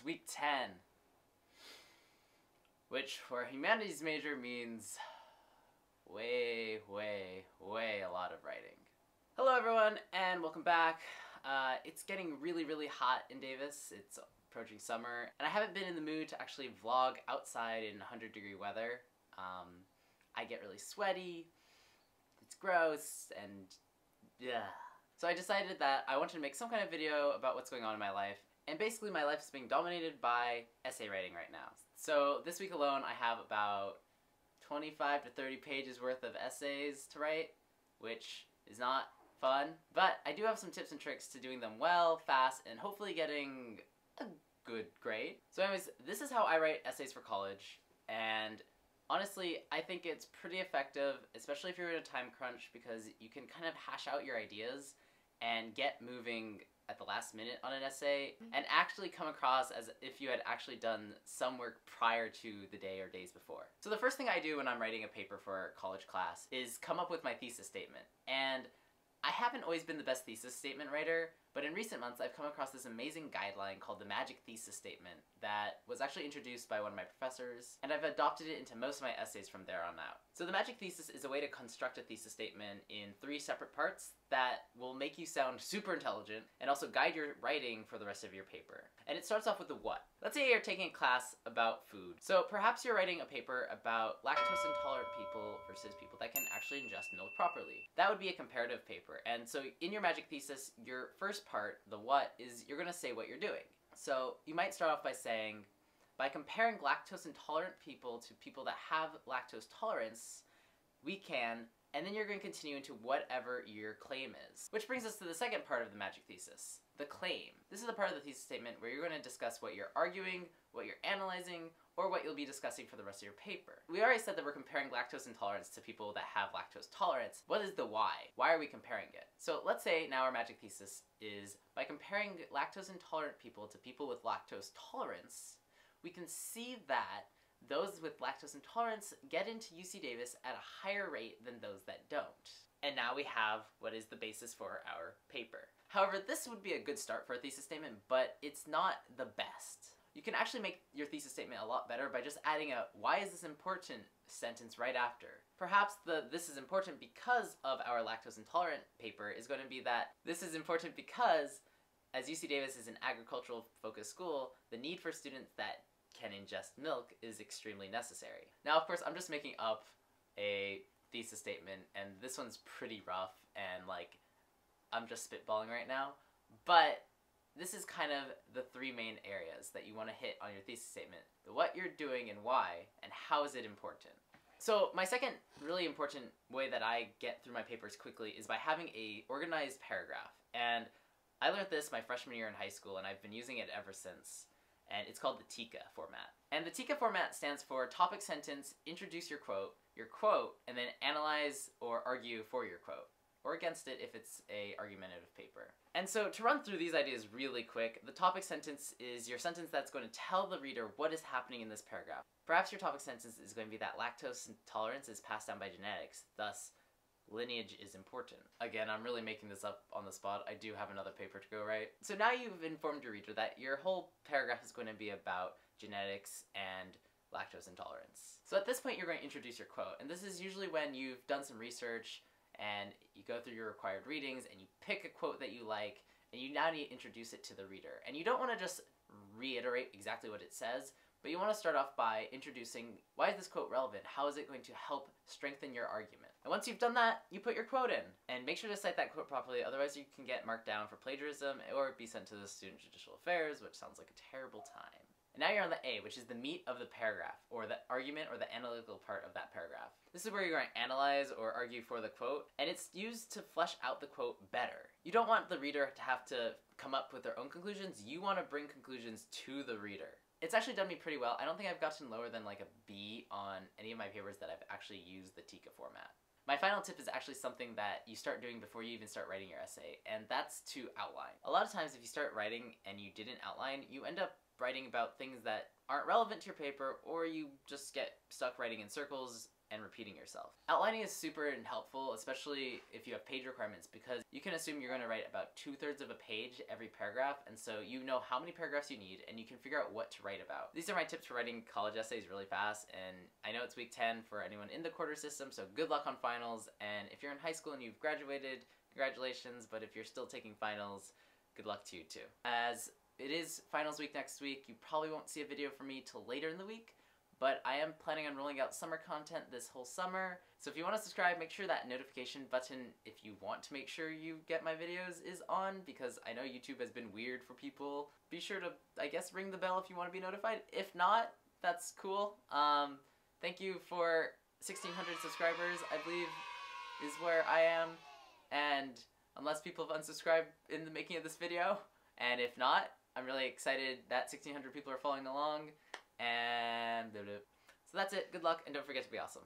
It's week 10, which for a humanities major means way a lot of writing. Hello everyone, and welcome back. It's getting really hot in Davis. It's approaching summer, and I haven't been in the mood to actually vlog outside in 100-degree weather. I get really sweaty, it's gross, and yeah. So I decided that I wanted to make some kind of video about what's going on in my life. And basically my life is being dominated by essay writing right now. So this week alone I have about 25 to 30 pages worth of essays to write, which is not fun. But I do have some tips and tricks to doing them well, fast, and hopefully getting a good grade. So anyways, this is how I write essays for college, and honestly, I think it's pretty effective, especially if you're in a time crunch, because you can kind of hash out your ideas and get moving at the last minute on an essay and actually come across as if you had actually done some work prior to the day or days before. So the first thing I do when I'm writing a paper for a college class is come up with my thesis statement. And I haven't always been the best thesis statement writer, but in recent months I've come across this amazing guideline called the Magic Thesis statement that was actually introduced by one of my professors, and I've adopted it into most of my essays from there on out. So the Magic Thesis is a way to construct a thesis statement in 3 separate parts that will make you sound super intelligent and also guide your writing for the rest of your paper. And it starts off with the what. Let's say you're taking a class about food. So perhaps you're writing a paper about lactose intolerant people versus people that can actually ingest milk properly. That would be a comparative paper. And so in your Magic Thesis, your first part, the what, is you're going to say what you're doing. So you might start off by saying, by comparing lactose intolerant people to people that have lactose tolerance, we can, and then you're going to continue into whatever your claim is. Which brings us to the second part of the Magic Thesis, the claim. This is the part of the thesis statement where you're going to discuss what you're arguing, what you're analyzing, or what you'll be discussing for the rest of your paper. We already said that we're comparing lactose intolerance to people that have lactose tolerance. What is the why? Why are we comparing it? So let's say now our Magic Thesis is, by comparing lactose intolerant people to people with lactose tolerance, we can see that those with lactose intolerance get into UC Davis at a higher rate than those that don't. And now we have what is the basis for our paper. However, this would be a good start for a thesis statement, but it's not the best. You can actually make your thesis statement a lot better by just adding a "why is this important" sentence right after. Perhaps the "this is important because of our lactose intolerant" paper is going to be that this is important because, as UC Davis is an agricultural focused school, the need for students that can ingest milk is extremely necessary. Now of course I'm just making up a thesis statement, and this one's pretty rough, and like I'm just spitballing right now, but this is kind of the 3 main areas that you want to hit on your thesis statement. The what you're doing and why, and how is it important. So my second really important way that I get through my papers quickly is by having a organized paragraph. And I learned this my freshman year in high school, and I've been using it ever since. And it's called the TIQA format. And the TIQA format stands for topic sentence, introduce your quote, and then analyze or argue for your quote, or against it if it's a argumentative paper. And so to run through these ideas really quick, the topic sentence is your sentence that's going to tell the reader what is happening in this paragraph. Perhaps your topic sentence is going to be that lactose intolerance is passed down by genetics, thus lineage is important. Again, I'm really making this up on the spot. I do have another paper to go write. So now you've informed your reader that your whole paragraph is going to be about genetics and lactose intolerance. So at this point you're going to introduce your quote, and this is usually when you've done some research and you go through your required readings and you pick a quote that you like, and you now need to introduce it to the reader. And you don't want to just reiterate exactly what it says, but you want to start off by introducing, why is this quote relevant? How is it going to help strengthen your argument? And once you've done that, you put your quote in. And make sure to cite that quote properly, otherwise you can get marked down for plagiarism or be sent to the Student Judicial Affairs, which sounds like a terrible time. And now you're on the A, which is the meat of the paragraph, or the argument or the analytical part of that paragraph. This is where you're going to analyze or argue for the quote, and it's used to flesh out the quote better. You don't want the reader to have to come up with their own conclusions, you want to bring conclusions to the reader. It's actually done me pretty well. I don't think I've gotten lower than like a B on any of my papers that I've actually used the TIQA format. My final tip is actually something that you start doing before you even start writing your essay, and that's to outline. A lot of times if you start writing and you didn't outline, you end up writing about things that aren't relevant to your paper, or you just get stuck writing in circles and repeating yourself. Outlining is super helpful, especially if you have page requirements, because you can assume you're going to write about 2/3 of a page every paragraph, and so you know how many paragraphs you need, and you can figure out what to write about. These are my tips for writing college essays really fast, and I know it's week 10 for anyone in the quarter system, so good luck on finals, and if you're in high school and you've graduated, congratulations, but if you're still taking finals, good luck to you too. As it is finals week next week, you probably won't see a video from me till later in the week, but I am planning on rolling out summer content this whole summer. So if you want to subscribe, make sure that notification button, if you want to make sure you get my videos, is on, because I know YouTube has been weird for people. Be sure to, I guess, ring the bell if you want to be notified. If not, that's cool. Thank you for 1,600 subscribers, I believe is where I am. And unless people have unsubscribed in the making of this video, and if not, I'm really excited that 1,600 people are following along. And so that's it. Good luck, and don't forget to be awesome.